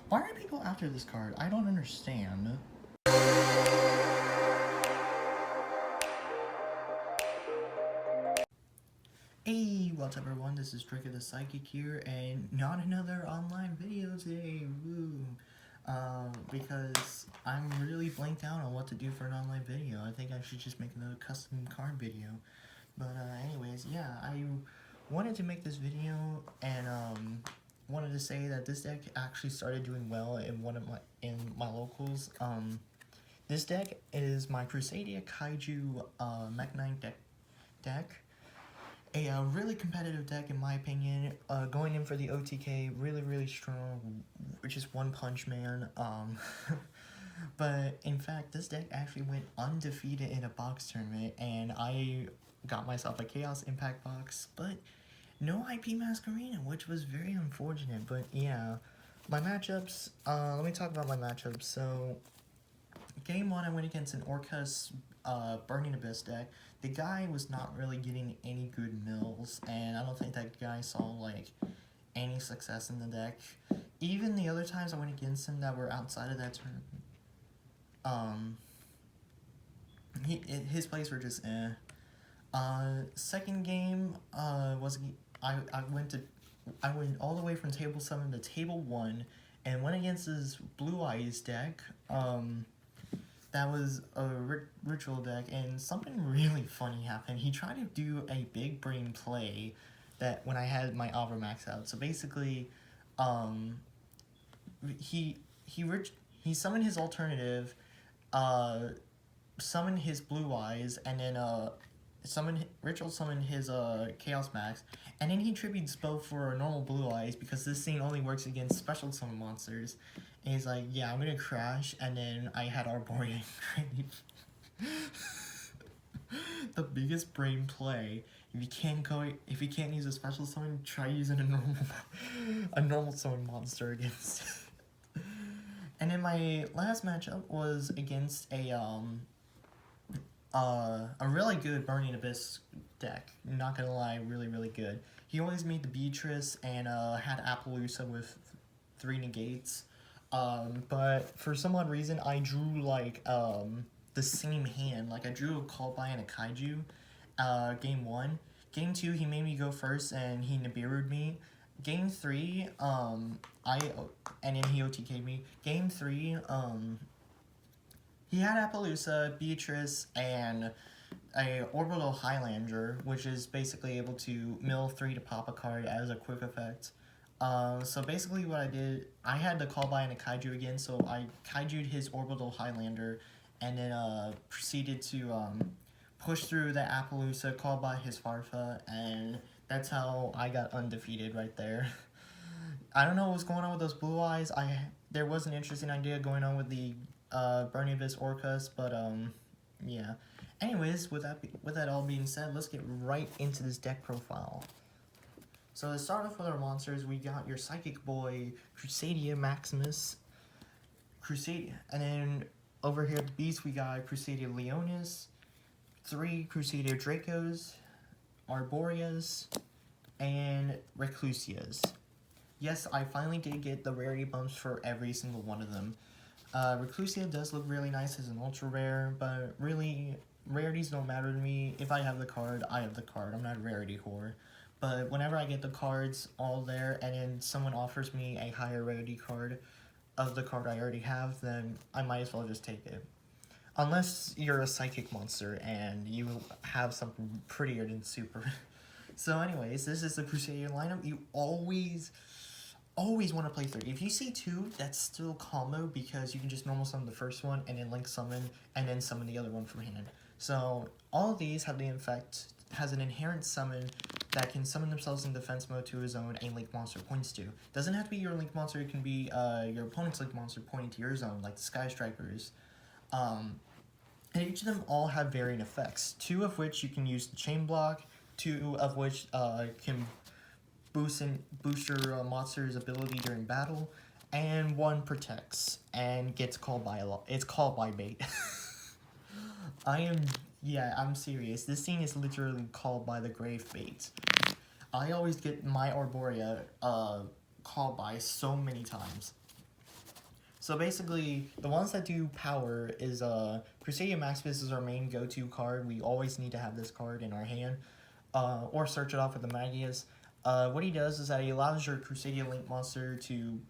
Why are people after this card? I don't understand. Hey, what's up everyone, this is Drayko the Psychic here, and not another online video today, woo! Because I'm really blanked out on what to do for an online video. I think I should just make another custom card video. But anyways, yeah, I wanted to make this video, and wanted to say that this deck actually started doing well in my locals. This deck is my Crusadia Kaiju Mekk-Knight deck. A really competitive deck in my opinion, going in for the OTK, really strong, just one punch man, but in fact this deck actually went undefeated in a box tournament, and I got myself a Chaos Impact box, but no IP Masquerena, which was very unfortunate. But yeah, my matchups, let me talk about my matchups. So Game 1, I went against an Orcus Burning Abyss deck. The guy was not really getting any good mills, and I don't think that guy saw, like, any success in the deck. Even the other times I went against him that were outside of that tournament, his plays were just eh. Second game, I went all the way from table 7 to table 1, and went against his Blue Eyes deck. That was a ritual deck, and something really funny happened. He tried to do a big brain play that when I had my Alva max out. So basically, he summoned his alternative, summoned his Blue Eyes, and then ritual summoned his Chaos Max, and then he tributes both for normal Blue Eyes because this scene only works against special summon monsters. And he's like, yeah, I'm gonna crash, and then I had Arboreal. The biggest brain play. If you can't use a special summon, try using a normal summon monster against. And then my last matchup was against a really good Burning Abyss deck. Not gonna lie, really good. He always made the Beatrice and had Appaloosa with 3 negates. But for some odd reason, I drew like the same hand. Like I drew a Callby and a Kaiju. Game 1. Game 2, he made me go first and he Nibiru'd me. Game 3, and then he OTK'd me. Game 3, he had Appaloosa, Beatrice, and a Orbital Highlander, which is basically able to mill 3 to pop a card as a quick effect. So basically what I did, I had the Callby and a Kaiju again, so I Kaiju'd his Orbital Highlander, and then proceeded to push through the Appaloosa, Callby his Farfa, and that's how I got undefeated right there. I don't know what was going on with those Blue Eyes. There was an interesting idea going on with the Burning Abyss Orcus, but yeah. Anyways, with that all being said, let's get right into this deck profile. So to start off with our monsters, we got your Psychic Boy, Crusadia Maximus, Crusadia, and then over here at the Beast we got Crusadia Leonis, 3 Crusadia Draykos, Arboreas, and Reclusias. Yes, I finally did get the rarity bumps for every single one of them. Reclusia does look really nice as an ultra rare, but really, rarities don't matter to me. If I have the card, I have the card. I'm not a rarity whore. But whenever I get the cards all there, and then someone offers me a higher rarity card of the card I already have, then I might as well just take it. Unless you're a psychic monster and you have something prettier than super. So anyways, this is the Crusadia lineup. You always want to play 3. If you see 2, that's still combo because you can just normal summon the first one and then link summon and then summon the other one from hand. So all of these have the effect, has an inherent summon that can summon themselves in defense mode to a zone a link monster points to. Doesn't have to be your link monster, it can be your opponent's link monster pointing to your zone, like the Sky Strikers. And each of them all have varying effects, 2 of which you can use the chain block, 2 of which can boost your monster's ability during battle, and 1 protects and gets called by it's called by bait. I'm serious. This scene is literally called by the grave bait. I always get my Arborea called by so many times. So basically, the ones that do power is Crusadia Maximus is our main go-to card. We always need to have this card in our hand, or search it off with the Magius. What he does is that he allows your Crusadia Link monster to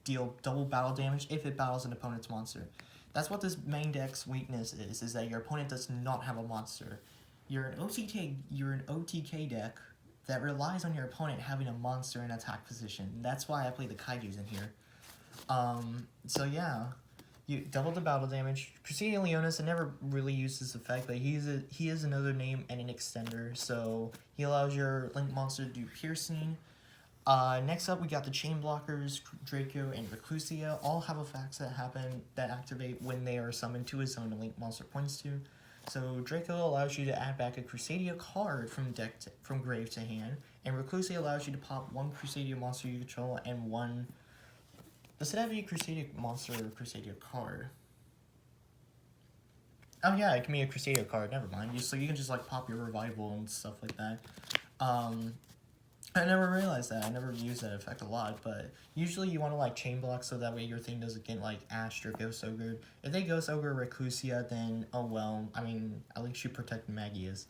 deal double battle damage if it battles an opponent's monster. That's what this main deck's weakness is that your opponent does not have a monster. You're an OTK deck that relies on your opponent having a monster in attack position. That's why I play the Kaijus in here. So yeah, you double the battle damage. Crusadia Leonis, I never really used this effect, but he is another name and an extender, so he allows your Link monster to do piercing. Next up, we got the chain blockers, Drayko and Crusadia. All have effects that activate when they are summoned to a zone a Link monster points to. So Drayko allows you to add back a Crusadia card from grave to hand, and Reclusia allows you to pop one Crusadia monster you control and one. Does it have a Crusadia monster or a Crusadia card? Oh yeah, it can be a Crusadia card. Never mind. So you can just like pop your revival and stuff like that. I never realized that. I never used that effect a lot, but usually you want to like chain block so that way your thing doesn't get like ashed or ghost ogre. If they ghost ogre Reclusia, then oh well. I mean, at least you protect Magias.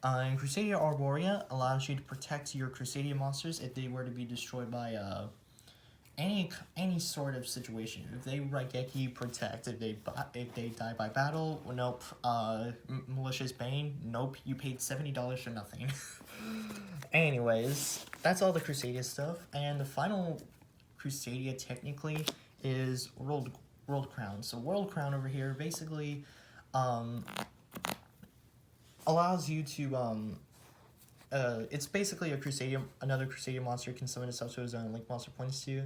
And Crusadia Arborea allows you to protect your Crusadia monsters if they were to be destroyed by any sort of situation. If they Raigeki, protect. If they die by battle, nope. Malicious Bane, nope. You paid $70 for nothing. Anyways, that's all the Crusadia stuff, and the final Crusadia technically is World Crown. So World Crown over here basically allows you to it's basically another Crusadia monster can summon itself to a zone Link monster points to,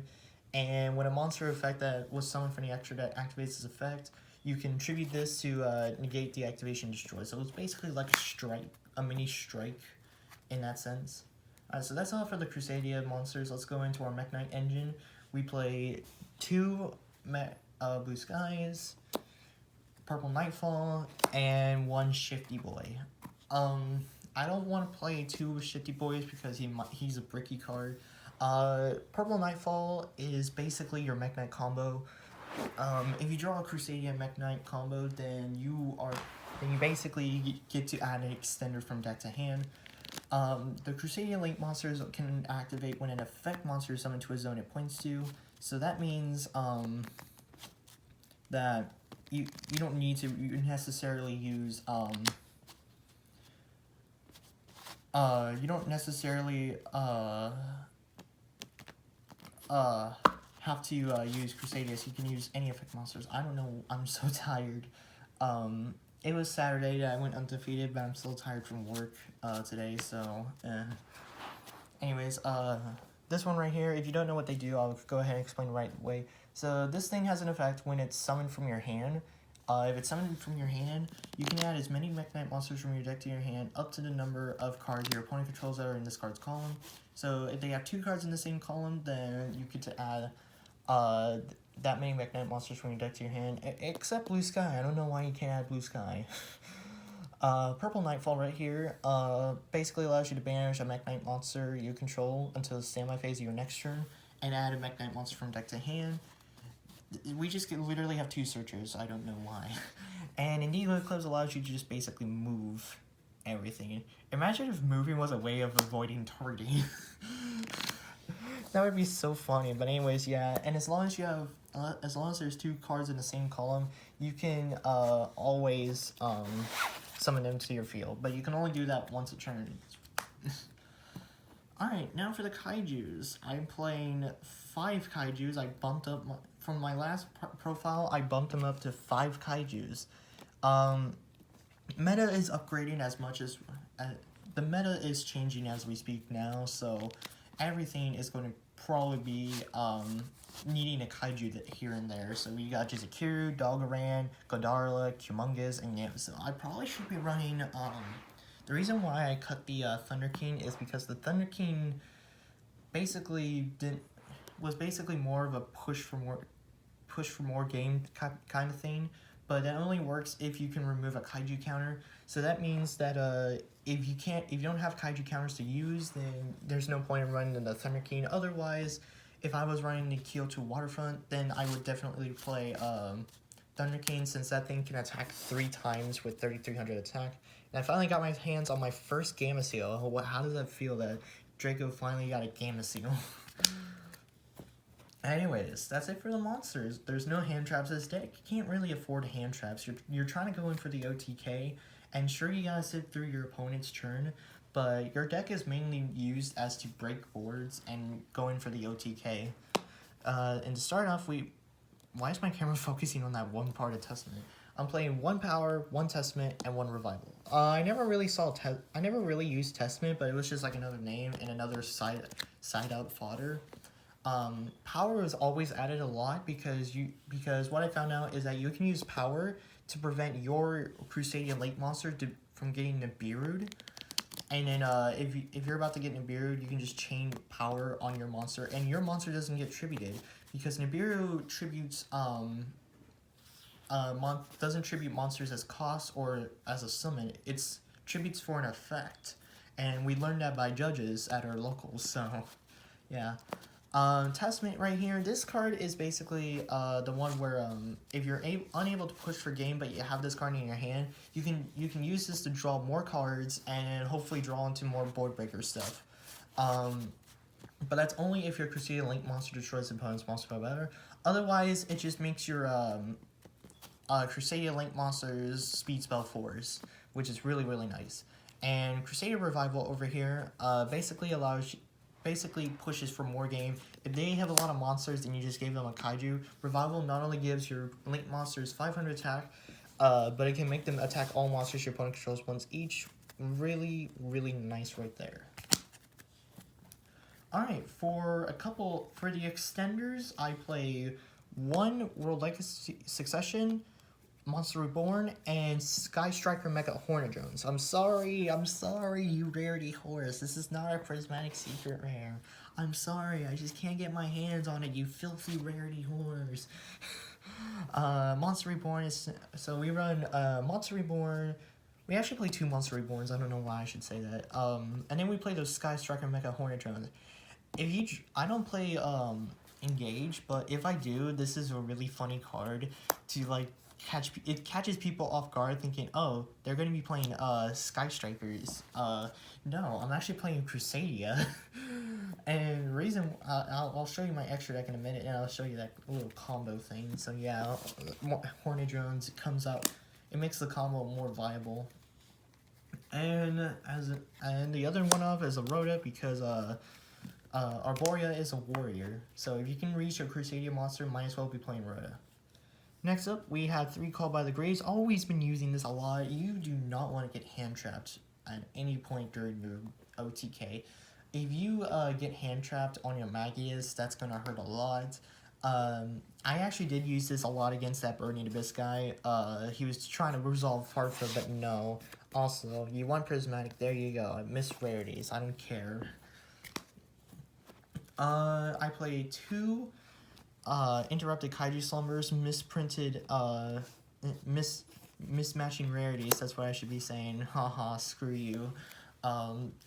and when a monster effect that was summoned from the extra deck activates its effect, you can tribute this to negate the activation destroy. So it's basically like a mini strike in that sense. So that's all for the Crusadia monsters. Let's go into our Mekk-Knight engine. We play 2 Blue Skies, Purple Nightfall, and 1 Shifty Boy. I don't want to play 2 Shifty Boys because he's a bricky card. Purple Nightfall is basically your Mekk-Knight combo. If you draw a Crusadia Mekk-Knight combo, then you basically get to add an extender from deck to hand. The Crusadia Link monsters can activate when an effect monster is summoned to a zone it points to. So that means that you don't need to necessarily use you don't necessarily have to use Crusadius. You can use any effect monsters. I don't know. I'm so tired. It was Saturday. I went undefeated, but I'm still tired from work today. So, anyways, this one right here. If you don't know what they do, I'll go ahead and explain the right way. So this thing has an effect when it's summoned from your hand. If it's summoned from your hand, you can add as many Mekk-Knight monsters from your deck to your hand up to the number of cards your opponent controls that are in this card's column. So if they have 2 cards in the same column, then you get to add that many Mekk-Knight monsters from your deck to your hand, except Blue Sky. I don't know why you can't add Blue Sky. Purple Nightfall right here basically allows you to banish a Mekk-Knight monster you control until the standby phase of your next turn, and add a Mekk-Knight monster from deck to hand. We just literally have 2 searchers. I don't know why. And Indigo Eclipse allows you to just basically move everything. Imagine if moving was a way of avoiding targeting. That would be so funny. But anyways, yeah. And as long as you have, as long as there's 2 cards in the same column, you can always summon them to your field. But you can only do that once a turn. Alright, now for the Kaijus. I'm playing 5 Kaijus. I bumped up from my last profile, I bumped them up to 5 Kaijus. Meta is upgrading as much as... the meta is changing as we speak now, so everything is going to probably be needing a Kaiju here and there. So we got Jizukiru, Doggoran, Godarla, Humongous, and Yam. So I probably should be running... the reason why I cut the Thunder King is because the Thunder King was basically more of a push for more game kind of thing, but that only works if you can remove a Kaiju counter. So that means that if you don't have Kaiju counters to use, then there's no point in running the Thunder King. Otherwise, if I was running the Kyoto Waterfront, then I would definitely play Thunder King, since that thing can attack 3 times with 3300 attack. And I finally got my hands on my first Gamma Seal. How does that feel that Drayko finally got a Gamma Seal? Anyways, that's it for the monsters. There's no hand traps this deck. You can't really afford hand traps. You're trying to go in for the OTK, and sure, you gotta sit through your opponent's turn, but your deck is mainly used as to break boards and go in for the OTK. And to start off, why is my camera focusing on that one part of Testament? I'm playing 1 Power, 1 Testament, and 1 Revival. I never really used Testament, but it was just like another name and another side out fodder. Power is always added a lot because what I found out is that you can use power to prevent your Crusadia late monster from getting Nibiru'd. And then if you're about to get Nibiru'd, you can just chain power on your monster, and your monster doesn't get tributed because Nibiru tributes doesn't tribute monsters as cost or as a summon. It's tributes for an effect, and we learned that by judges at our locals. So yeah. Testament right here, this card is basically the one where if you're unable to push for game but you have this card in your hand, you can use this to draw more cards and hopefully draw into more board breaker stuff. But that's only if your Crusadia Link monster destroys the opponent's monster by better. Otherwise, it just makes your Crusadia Link monsters speed spell 4s, which is really, really nice. And Crusadia Revival over here basically pushes for more game. If they have a lot of monsters and you just gave them a Kaiju, Revival not only gives your Link monsters 500 attack, but it can make them attack all monsters your opponent controls once each. Really, really nice right there. Alright, for the extenders, I play 1 World Legacy Succession, Monster Reborn, and Sky Striker Mecha Hornet Drones. I'm sorry, you rarity horse. This is not a prismatic secret rare. I'm sorry, I just can't get my hands on it, you filthy rarity horse. Monster Reborn is, so we run Monster Reborn. We actually play 2 Monster Reborns, I don't know why I should say that. And then we play those Sky Striker Mecha Hornet Drones. I don't play Engage, but if I do, this is a really funny card to like it catches people off guard thinking, oh, they're going to be playing Sky Strikers. No, I'm actually playing Crusadia. And the reason, I'll show you my extra deck in a minute, and I'll show you that little combo thing. So yeah, Hornet Drones, it comes out, it makes the combo more viable. And the other one of is a Rhoda, because Arborea is a warrior. So if you can reach a Crusadia monster, might as well be playing Rhoda. Next up, we have 3 Call by the Graves. Always been using this a lot. You do not want to get hand trapped at any point during your OTK. If you get hand trapped on your Magius, that's going to hurt a lot. I actually did use this a lot against that Burning Abyss guy. He was trying to resolve Hartford, but no. Also, you want Prismatic, there you go. I missed rarities, I don't care. I played 2 Interrupted Kaiju Slumbers, misprinted, mismatching rarities, that's what I should be saying. Haha, screw you.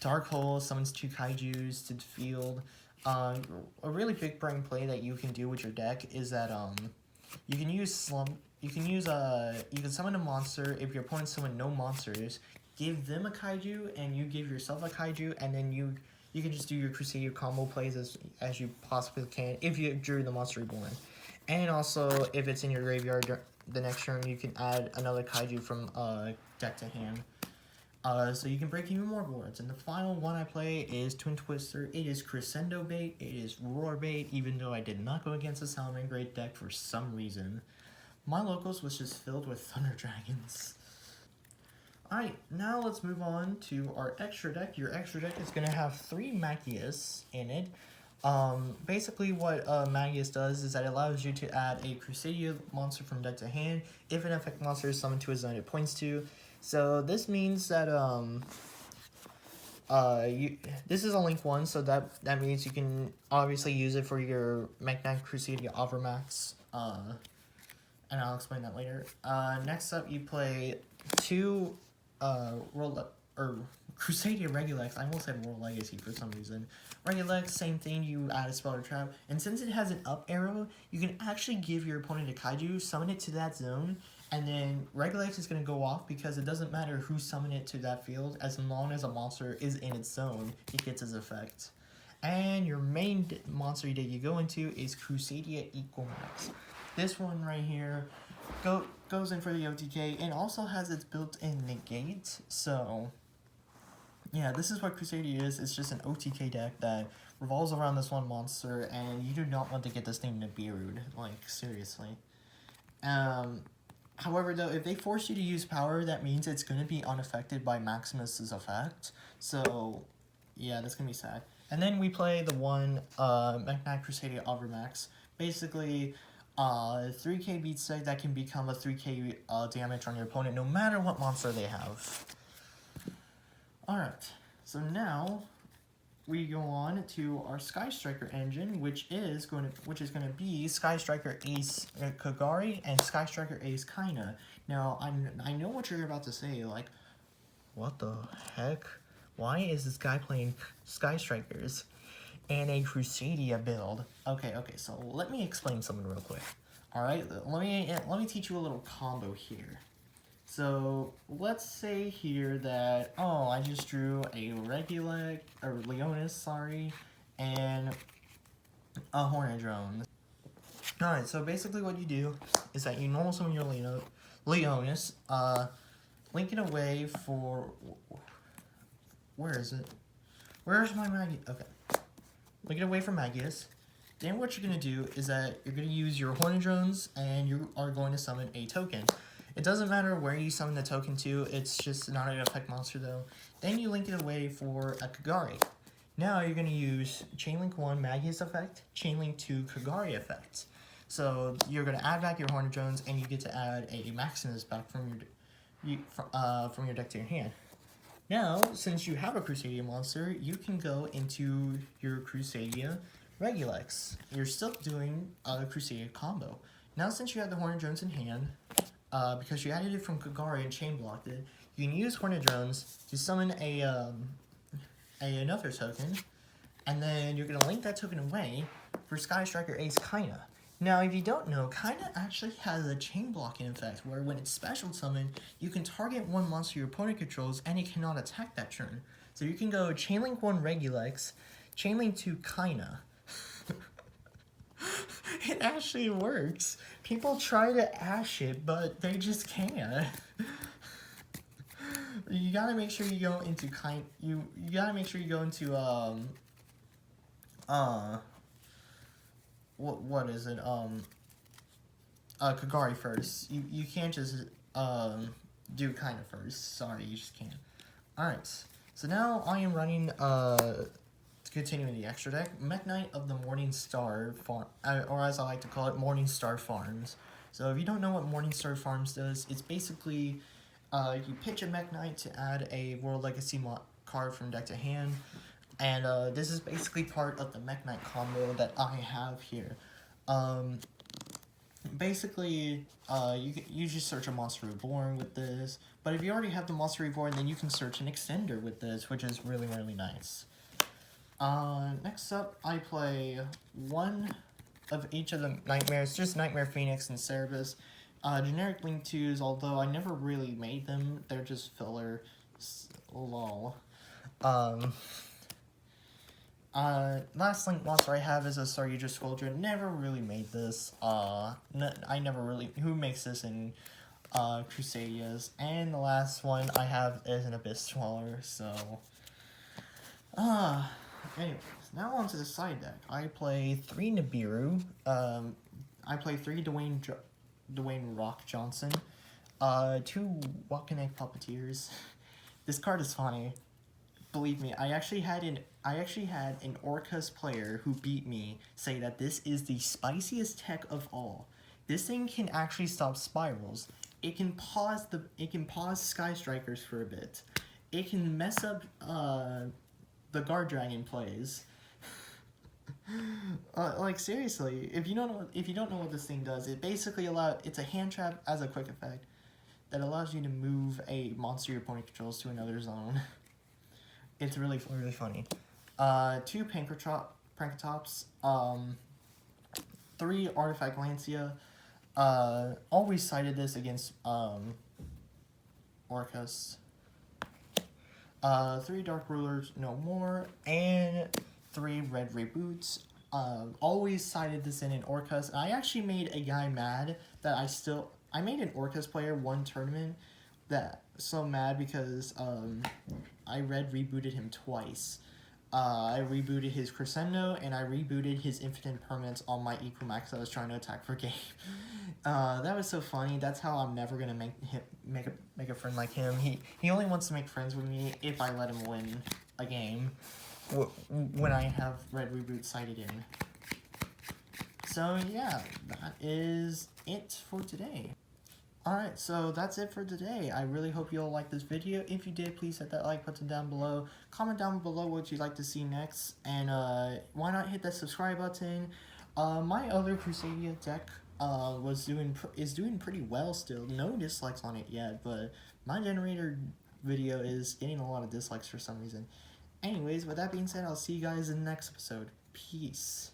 Dark Hole summons 2 Kaijus to the field. A really big brain play that you can do with your deck is that, you can summon a monster. If your opponent summon no monsters, give them a Kaiju, and you give yourself a Kaiju, and then you can just do your Crusadia combo plays as you possibly can if you drew the Monster Reborn. And also, if it's in your graveyard the next turn, you can add another Kaiju from deck to hand. So you can break even more boards. And the final one I play is Twin Twister. It is Crescendo bait, it is Roar bait, even though I did not go against a Salamangreat deck for some reason. My locals was just filled with Thunder Dragons. Alright, now let's move on to our extra deck. Your extra deck is going to have 3 Magius in it. Basically what Magius does is that it allows you to add a Crusadia monster from deck to hand if an effect monster is summoned to a zone it points to. So this means that this is a link 1, so that means you can obviously use it for your Mekk-Knight Crusadia Overmax. And I'll explain that later. Next up, you play 2 or Crusadia Regulex, I almost said World Legacy for some reason. Regulex, same thing, you add a spell or trap, and since it has an up arrow, you can actually give your opponent a Kaiju, summon it to that zone, and then Regulex is going to go off because it doesn't matter who summoned it to that field, as long as a monster is in its zone, it gets its effect. And your main monster that you go into is Crusadia Equalmax. This one right here goes in for the OTK and also has its built-in negate, so yeah, this is what Crusadia is. It's just an OTK deck that revolves around this one monster, and you do not want to get this thing Nibiru'd, like, seriously. However, though, if they force you to use power, that means it's going to be unaffected by Maximus's effect, so yeah, that's going to be sad. And then we play the one, Mekk-Knight Crusadia Overmax. Basically, 3k beats deck that can become a 3k damage on your opponent, no matter what monster they have. Alright, so now we go on to our Sky Striker engine, which is going to be Sky Striker Ace Kagari and Sky Striker Ace Kaina. Now, I know what you're about to say, like, what the heck? Why is this guy playing Sky Strikers and a Crusadia build? Okay, so let me explain something real quick. Alright, let me teach you a little combo here. So, let's say here that, oh, I just drew a Regulec, or Leonis, sorry, and a Hornadrone. Alright, so basically what you do is that you normal summon your Leonis, link it away for, where is it? Where's my Magius? Okay. Link it away from Magius. Then what you're going to do is that you're going to use your Hornadrones, and you are going to summon a token. It doesn't matter where you summon the token to, it's just not an effect monster though. Then you link it away for a Kagari. Now you're going to use Chainlink 1 Magius effect, Chainlink 2 Kagari effect. So you're going to add back your Hornadrones, and you get to add a Maximus back from your deck to your hand. Now, since you have a Crusadia monster, you can go into your Crusadia Regulex. You're still doing a Crusadia combo. Now, since you have the Hornadrones in hand, because you added it from Kagari and chain blocked it, you can use Hornadrones to summon another token, and then you're going to link that token away for Sky Striker Ace Kaina. Now, if you don't know, Kaina actually has a chain blocking effect, where when it's special summoned, you can target one monster your opponent controls, and it cannot attack that turn. So you can go Chainlink 1 Regulex, Chainlink 2 Kaina. It actually works. People try to ash it, but they just can't. You gotta make sure you go into you gotta make sure you go into what is it? Kagari first. You can't just do Kaina first. Sorry, you just can't. Alright. So now I am running continuing the extra deck, Mekk-Knight of the Morning Star Farm, or as I like to call it, Morning Star Farms. So if you don't know what Morning Star Farms does, it's basically you pitch a Mekk-Knight to add a World Legacy card from deck to hand, and this is basically part of the Mekk-Knight combo that I have here. Basically, you just search a Monster Reborn with this, but if you already have the Monster Reborn, then you can search an Extender with this, which is really, really nice. Next up, I play one of each of the Nightmares, just Nightmare Phoenix and Cerberus. Generic Link 2s, although I never really made them, they're just filler. Lol. Last Link monster I have is a Sarudra Squadron. Never really made this. I never really... Who makes this in Crusadias? And the last one I have is an Abyss Swallower, so... Anyways, now on to the side deck. I play 3 Nibiru. I play 3 Dwayne Rock Johnson. 2 Wakane Puppeteers. This card is funny. Believe me, I actually had an Orcus player who beat me say that this is the spiciest tech of all. This thing can actually stop spirals. It can pause Sky Strikers for a bit. It can mess up the Guard Dragon plays. Like seriously, if you don't know what this thing does, it basically it's a hand trap as a quick effect that allows you to move a monster your opponent controls to another zone. It's really funny. 2 Prankatops, 3 Artifact Lancia. Always cited this against Orcus. 3 Dark Rulers, no more, and 3 Red Reboots. Always cited this in an Orcus. I actually made a guy mad that I made an Orcus player one tournament that so mad because I Red rebooted him twice. I rebooted his Crescendo and I rebooted his Infinite Permanence on my Equimax I was trying to attack for game. That was so funny. That's how I'm never gonna make a friend like him. He only wants to make friends with me if I let him win a game when I have Red Reboot sighted in. So yeah, that is it for today. Alright, so that's it for today. I really hope you all liked this video. If you did, please hit that like button down below. Comment down below what you'd like to see next. And why not hit that subscribe button. My other Crusadia deck is doing pretty well still. No dislikes on it yet, but my generator video is getting a lot of dislikes for some reason. Anyways, with that being said, I'll see you guys in the next episode. Peace.